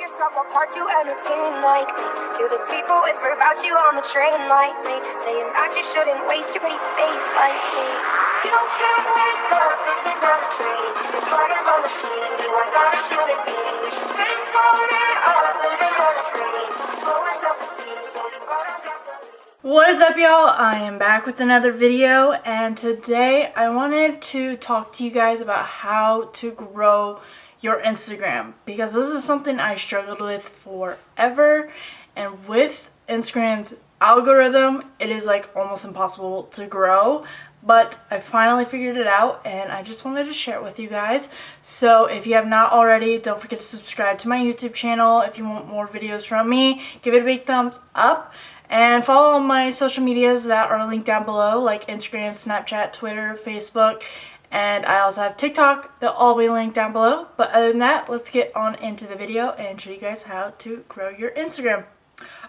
yourself apart to entertain like me. Do the people whisper about you on the train like me, saying that you shouldn't waste your pretty face like me. You can't wake up, this is not a dream. Your heart is a machine, you are not a human being. You should be sorted up, living on a screen. Lower self-esteem, so you run on gasoline. What is up, y'all? I am back with another video, and today I wanted to talk to you guys about how to grow your Instagram, because this is something I struggled with forever, and with Instagram's algorithm it is like almost impossible to grow, but I finally figured it out and I just wanted to share it with you guys. So if you have not already, don't forget to subscribe to my YouTube channel. If you want more videos from me, give it a big thumbs up. And follow all my social medias that are linked down below, like Instagram, Snapchat, Twitter, Facebook, and I also have TikTok. They'll all be linked down below. But other than that, let's get on into the video and show you guys how to grow your Instagram.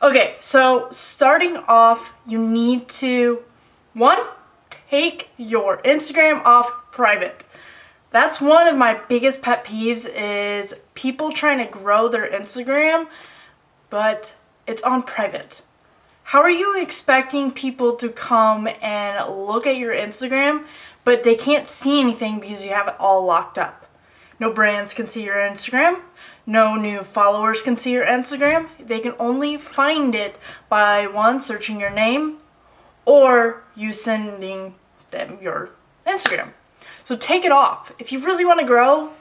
Okay, so starting off, you need to, one, take your Instagram off private. That's one of my biggest pet peeves, is people trying to grow their Instagram, but it's on private. How are you expecting people to come and look at your Instagram, but they can't see anything because you have it all locked up? No brands can see your Instagram. No new followers can see your Instagram. They can only find it by, one, searching your name, or you sending them your Instagram. So take it off. If you really want to grow,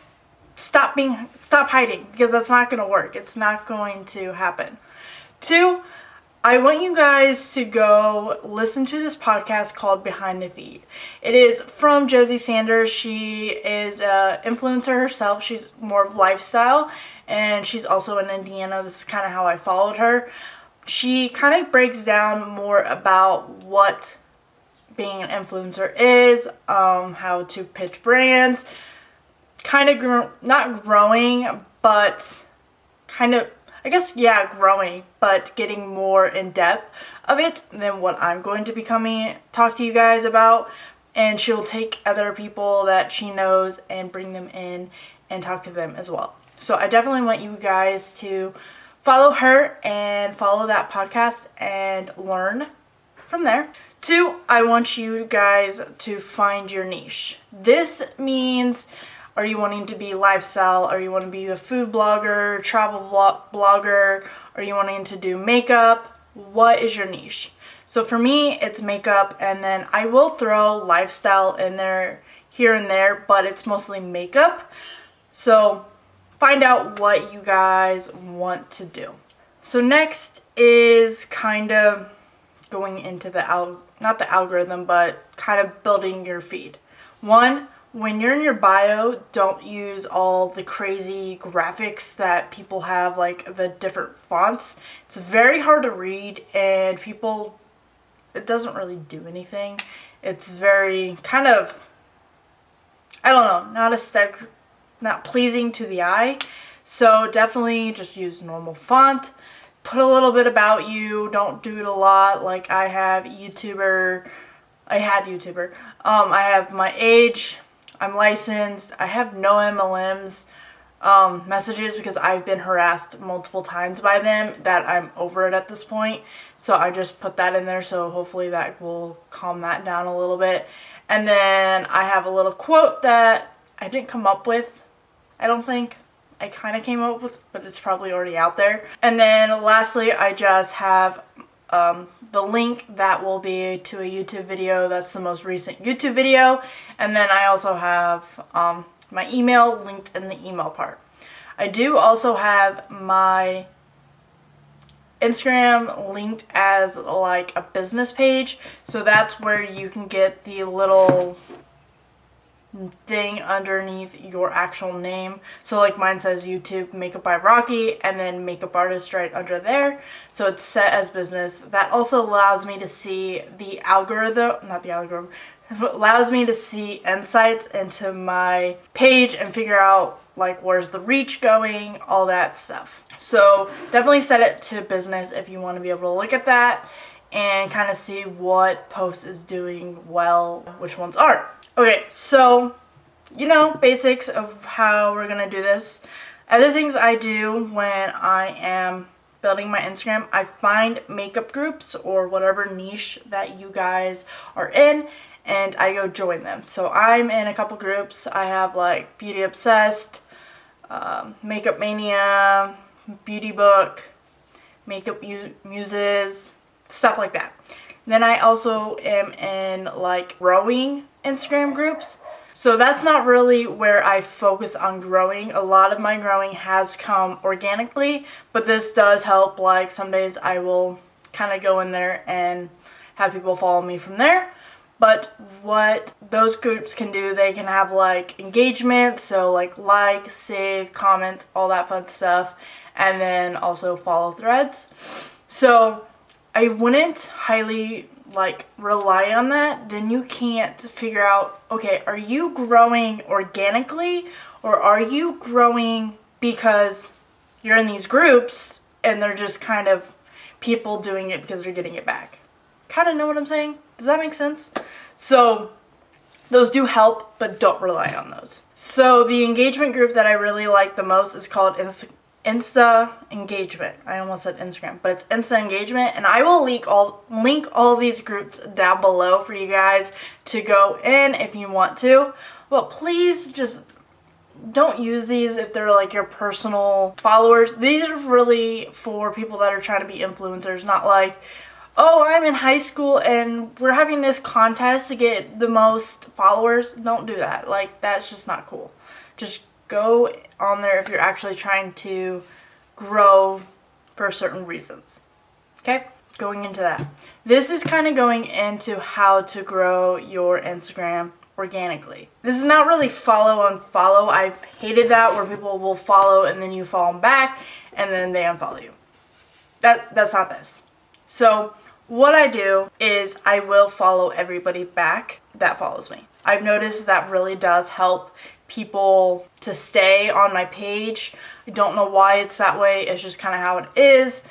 stop hiding, because that's not going to work. It's not going to happen. Two, I want you guys to go listen to this podcast called Behind the Feed. It is from Josie Sanders. She is an influencer herself. She's more of lifestyle, and she's also in Indiana. This is kind of how I followed her. She kind of breaks down more about what being an influencer is, how to pitch brands, kind of not growing, but kind of, I guess, yeah, growing, but getting more in depth of it than what I'm going to talk to you guys about. And she'll take other people that she knows and bring them in and talk to them as well. So I definitely want you guys to follow her and follow that podcast and learn from there. Two, I want you guys to find your niche. This means, are you wanting to be lifestyle? Are you wanting to be a food blogger, travel blogger? Are you wanting to do makeup? What is your niche? So for me, it's makeup, and then I will throw lifestyle in there here and there, but it's mostly makeup. So find out what you guys want to do. So next is kind of going into the, not the algorithm, but kind of building your feed. One, when you're in your bio, don't use all the crazy graphics that people have, like the different fonts. It's very hard to read, and it doesn't really do anything. It's very kind of, I don't know, not pleasing to the eye. So definitely just use normal font. Put a little bit about you. Don't do it a lot. Like I had YouTuber. I have my age. I'm licensed. I have no MLMs messages because I've been harassed multiple times by them that I'm over it at this point. So I just put that in there, so hopefully that will calm that down a little bit. And then I have a little quote that I didn't come up with, I don't think. I kind of came up with, but it's probably already out there. And then lastly, I just have the link that will be to a YouTube video. That's the most recent YouTube video. And then I also have my email linked in the email part. I do also have my Instagram linked as like a business page. So that's where you can get the little thing underneath your actual name. So like mine says YouTube Makeup by Rocky, and then makeup artist right under there. So it's set as business. That also allows me to see the algorithm, not the algorithm, it allows me to see insights into my page and figure out like where's the reach going, all that stuff. So definitely set it to business if you want to be able to look at that and kind of see what post is doing well, which ones aren't. Okay, so, you know, basics of how we're gonna do this. Other things I do when I am building my Instagram, I find makeup groups or whatever niche that you guys are in, and I go join them. So I'm in a couple groups. I have like Beauty Obsessed, Makeup Mania, Beauty Book, Makeup Muses, stuff like that. Then I also am in like growing Instagram groups. So that's not really where I focus on growing. A lot of my growing has come organically, but this does help. Like some days I will kind of go in there and have people follow me from there. But what those groups can do, they can have like engagement, so like, save, comments, all that fun stuff, and then also follow threads. So I wouldn't highly like rely on that. Then you can't figure out, okay, are you growing organically or are you growing because you're in these groups and they're just kind of people doing it because they're getting it back? Kind of know what I'm saying? Does that make sense? So those do help, but don't rely on those. So the engagement group that I really like the most is called Insta Engagement. I almost said Instagram, but it's Insta Engagement, and I will link all these groups down below for you guys to go in if you want to. But please just don't use these if they're like your personal followers. These are really for people that are trying to be influencers, not like, oh, I'm in high school and we're having this contest to get the most followers. Don't do that. Like, that's just not cool. Just go on there if you're actually trying to grow for certain reasons. Okay? Going into that. This is kind of going into how to grow your Instagram organically. This is not really follow unfollow. I've hated that where people will follow and then you follow them back and then they unfollow you. That's not this. So what I do is I will follow everybody back that follows me. I've noticed that really does help people to stay on my page. I don't know why it's that way. It's just kind of how it is.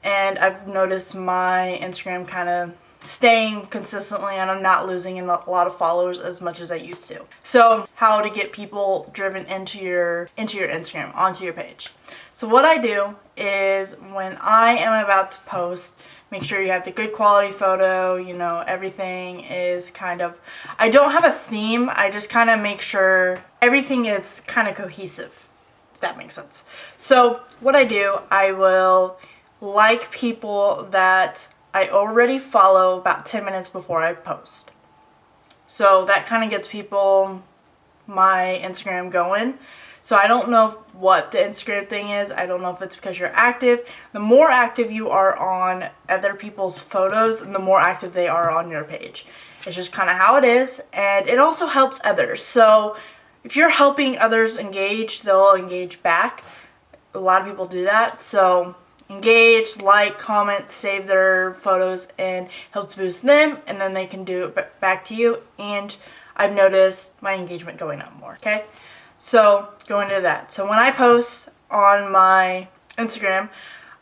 And I've noticed my Instagram kind of staying consistently and I'm not losing a lot of followers as much as I used to. So how to get people driven into your Instagram, onto your page. So what I do is when I am about to post, make sure you have the good quality photo, you know, everything is kind of, I don't have a theme, I just kind of make sure everything is kind of cohesive, if that makes sense. So what I do, I will like people that I already follow about 10 minutes before I post. So that kind of gets people, my Instagram going. So I don't know what the Instagram thing is. I don't know if it's because you're active. The more active you are on other people's photos, the more active they are on your page. It's just kind of how it is, and it also helps others. So if you're helping others engage, they'll engage back. A lot of people do that. So engage, like, comment, save their photos, and helps boost them, and then they can do it back to you. And I've noticed my engagement going up more, okay? So going into that. So when I post on my Instagram,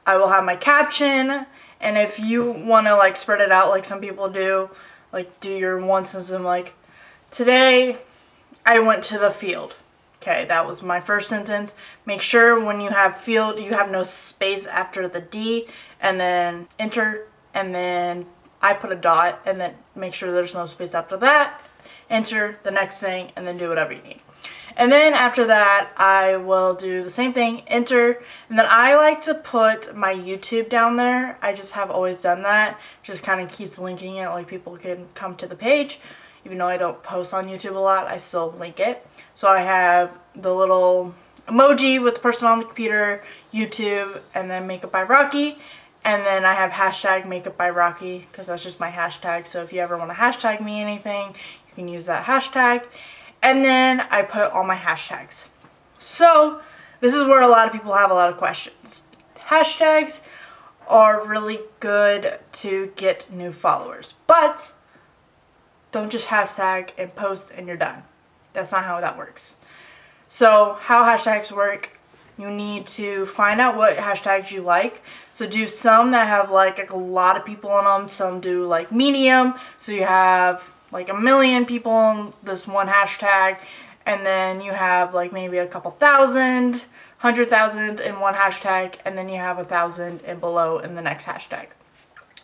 I will have my caption, and if you want to like spread it out like some people do, like do your one sentence like, today I went to the field. Okay, that was my first sentence. Make sure when you have field, you have no space after the D, and then enter, and then I put a dot, and then make sure there's no space after that. Enter the next thing, and then do whatever you need. And then after that, I will do the same thing, enter, and then I like to put my YouTube down there. I just have always done that. Just kind of keeps linking it, like people can come to the page. Even though I don't post on YouTube a lot, I still link it. So I have the little emoji with the person on the computer, YouTube, and then Makeup by Rocky. And then I have hashtag Makeup by Rocky because that's just my hashtag. So if you ever want to hashtag me anything, you can use that hashtag. And then I put all my hashtags. So this is where a lot of people have a lot of questions. Hashtags are really good to get new followers, but don't just hashtag and post and you're done. That's not how that works. So how hashtags work, you need to find out what hashtags you like. So do some that have like a lot of people on them. Some do like medium, so you have like 1 million people on this one hashtag, and then you have like maybe a couple thousand, 100,000 in one hashtag, and then you have 1,000 and below in the next hashtag.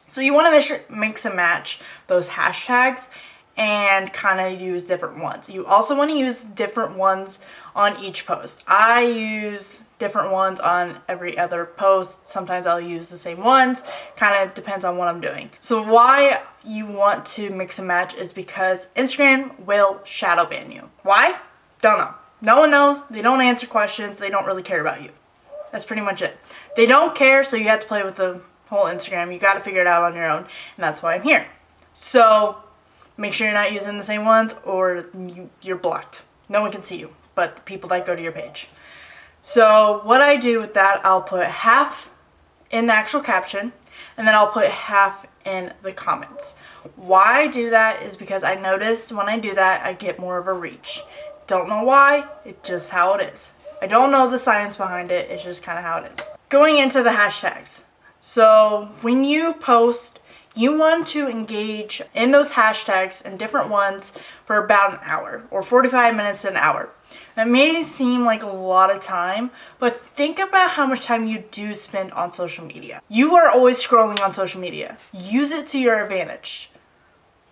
So you want to mix and match those hashtags and kind of use different ones. You also want to use different ones on each post. I use different ones on every other post. Sometimes I'll use the same ones. Kind of depends on what I'm doing. So why you want to mix and match is because Instagram will shadow ban you. Why? Don't know. No one knows. They don't answer questions. They don't really care about you. That's pretty much it. They don't care, so you have to play with the whole Instagram. You got to figure it out on your own, and that's why I'm here. So make sure you're not using the same ones or you're blocked. No one can see you but the people that go to your page. So what I do with that, I'll put half in the actual caption and then I'll put half in the comments. Why I do that is because I noticed when I do that, I get more of a reach. Don't know why, it's just how it is. I don't know the science behind it, it's just kind of how it is. Going into the hashtags. So when you post, you want to engage in those hashtags and different ones for about an hour or 45 minutes to an hour. That may seem like a lot of time, but think about how much time you do spend on social media. You are always scrolling on social media. Use it to your advantage.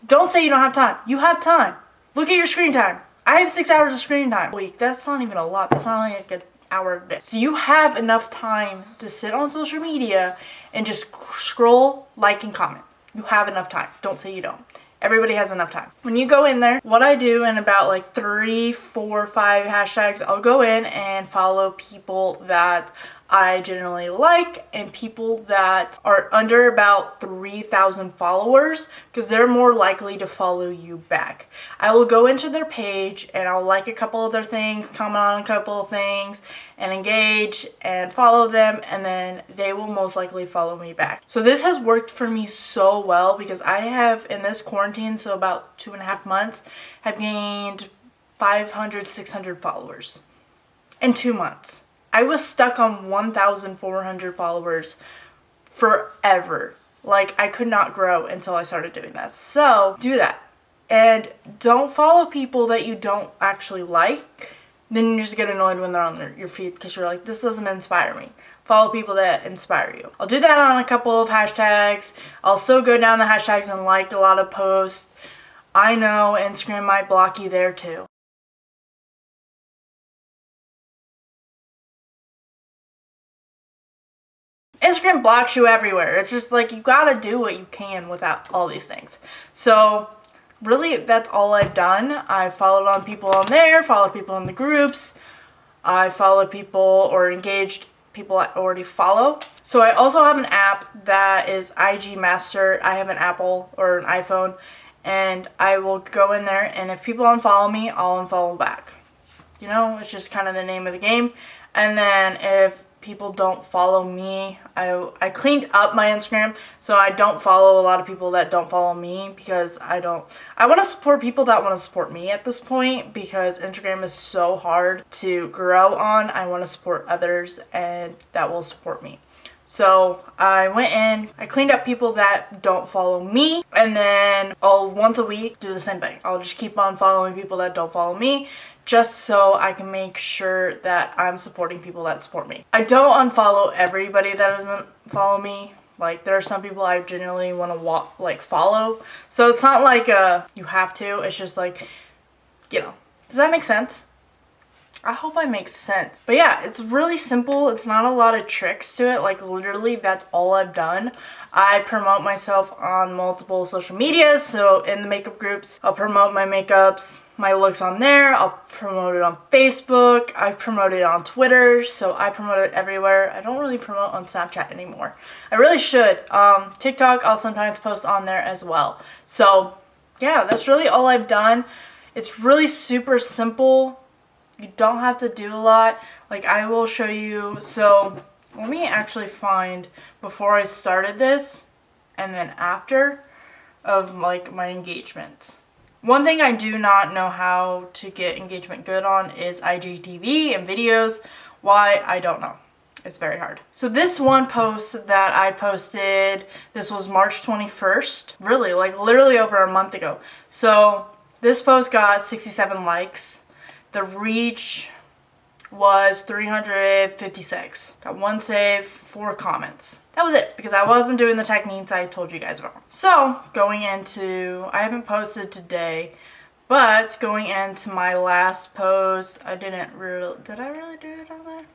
Don't say you don't have time. You have time. Look at your screen time. I have 6 hours of screen time a week. That's not even a lot. That's not like an hour a day. So you have enough time to sit on social media and just scroll, like, and comment. You have enough time. Don't say you don't. Everybody has enough time. When you go in there, what I do in about like 3, 4, 5 hashtags, I'll go in and follow people that I generally like and people that are under about 3,000 followers because they're more likely to follow you back. I will go into their page and I'll like a couple of their things, comment on a couple of things, and engage and follow them, and then they will most likely follow me back. So this has worked for me so well because I have, in this quarantine, so about 2.5 months, have gained 500, 600 followers in 2 months. I was stuck on 1,400 followers forever. Like, I could not grow until I started doing this. So do that. And don't follow people that you don't actually like. Then you just get annoyed when they're on your feed because you're like, this doesn't inspire me. Follow people that inspire you. I'll do that on a couple of hashtags. I'll still go down the hashtags and like a lot of posts. I know Instagram might block you there too. Instagram blocks you everywhere. It's just like you gotta do what you can without all these things. So really, that's all I've done. I followed on people on there, followed people in the groups. I followed people or engaged people I already follow. So I also have an app that is IG Master. I have an Apple or an iPhone, and I will go in there, and if people unfollow me, I'll unfollow back. You know, it's just kind of the name of the game. And then if people don't follow me, I cleaned up my Instagram, so I don't follow a lot of people that don't follow me because I want to support people that want to support me at this point because Instagram is so hard to grow on. I want to support others and that will support me. So I went in, I cleaned up people that don't follow me, and then I'll once a week do the same thing. I'll just keep on following people that don't follow me just so I can make sure that I'm supporting people that support me. I don't unfollow everybody that doesn't follow me. Like, there are some people I genuinely want to follow. So it's not like you have to. It's just like, you know. Does that make sense? I hope I make sense. But yeah, it's really simple. It's not a lot of tricks to it. Like, literally, that's all I've done. I promote myself on multiple social medias. So in the makeup groups, I'll promote my makeups, my looks on there. I'll promote it on Facebook. I promote it on Twitter. So I promote it everywhere. I don't really promote on Snapchat anymore. I really should. TikTok, I'll sometimes post on there as well. So yeah, that's really all I've done. It's really super simple. You don't have to do a lot. Like, I will show you. So let me actually find before I started this and then after of like my engagements. One thing I do not know how to get engagement good on is IGTV and videos. Why? I don't know. It's very hard. So this one post that I posted, this was March 21st. Really, like literally over a month ago. So this post got 67 likes. The reach, was 356. Got 1 save, 4 comments. That was it, because I wasn't doing the techniques I told you guys about. So, going into, I haven't posted today, but going into my last post, did I really do it on there?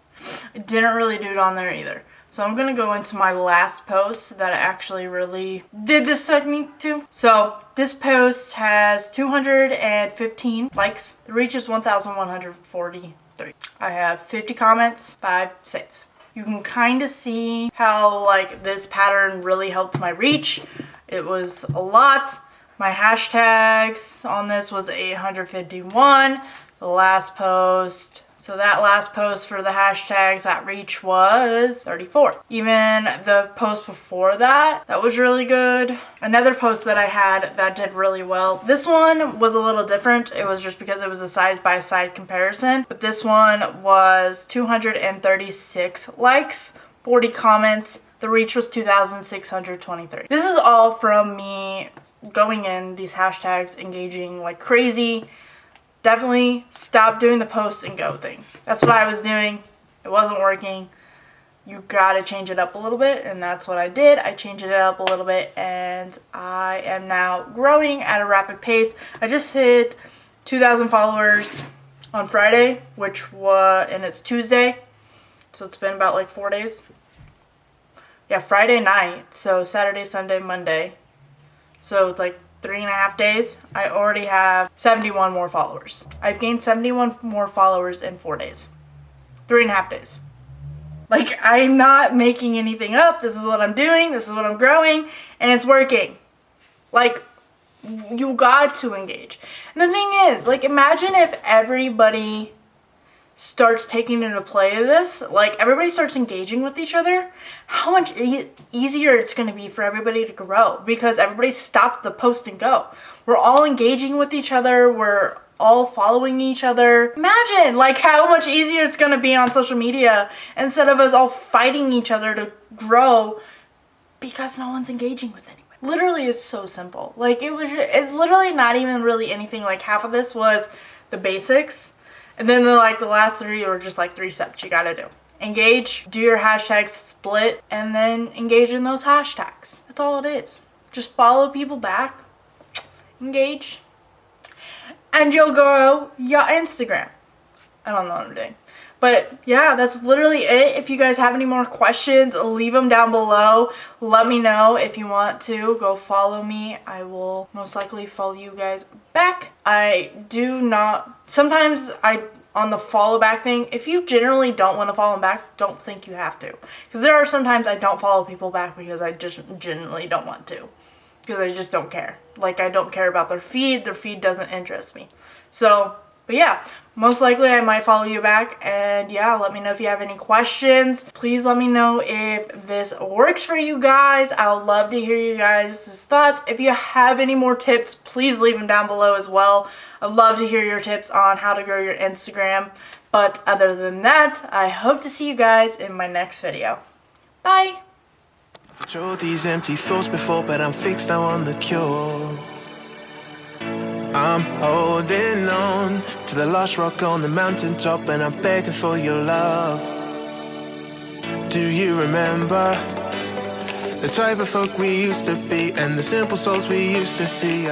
I didn't really do it on there either. So I'm gonna go into my last post that I actually really did this technique to. So this post has 215 likes. The reach is 1,143. I have 50 comments, 5 saves. You can kind of see how like this pattern really helped my reach. It was a lot. My hashtags on this was 851. The last post, so that last post for the hashtags, that reach was 34. Even the post before that, that was really good. Another post that I had that did really well. This one was a little different. It was just because it was a side-by-side comparison. But this one was 236 likes, 40 comments. The reach was 2,623. This is all from me going in these hashtags, engaging like crazy. Definitely stop doing the post and go thing. That's what I was doing. It wasn't working. You gotta change it up a little bit, and that's what I did. I changed it up a little bit, and I am now growing at a rapid pace. I just hit 2,000 followers on Friday, and it's Tuesday, so it's been about like 4 days. Yeah, Friday night, so Saturday, Sunday, Monday. So it's like 3.5 days. I already have 71 more followers. I've gained 71 more followers in 4 days. 3.5 days. Like, I'm not making anything up. This is what I'm doing. This is what I'm growing. And it's working. Like, you got to engage. And the thing is, like, imagine if everybody starts taking into play this, like everybody starts engaging with each other, how much easier it's going to be for everybody to grow, because everybody stopped the post and go. We're all engaging with each other, we're all following each other. Imagine like how much easier it's going to be on social media instead of us all fighting each other to grow because no one's engaging with anyone. Literally, it's so simple. Like it's literally not even really anything. Like half of this was the basics. And then the last 3 were just like 3 steps you gotta do. Engage, do your hashtags split, and then engage in those hashtags. That's all it is. Just follow people back, engage, and you'll grow your Instagram. I don't know what I'm doing. But yeah, that's literally it. If you guys have any more questions, leave them down below. Let me know if you want to. Go follow me. I will most likely follow you guys back. Sometimes on the follow back thing, if you generally don't want to follow them back, don't think you have to. Because there are sometimes I don't follow people back because I just genuinely don't want to. Because I just don't care. Like, I don't care about their feed. Their feed doesn't interest me. So, but yeah, most likely I might follow you back. And yeah, let me know if you have any questions. Please let me know if this works for you guys. I would love to hear you guys' thoughts. If you have any more tips, please leave them down below as well. I'd love to hear your tips on how to grow your Instagram. But other than that, I hope to see you guys in my next video. Bye! I've controlled these empty thoughts before, but I'm fixed now on the cure. I'm holding on to the lost rock on the mountaintop, and I'm begging for your love. Do you remember the type of folk we used to be, and the simple souls we used to see?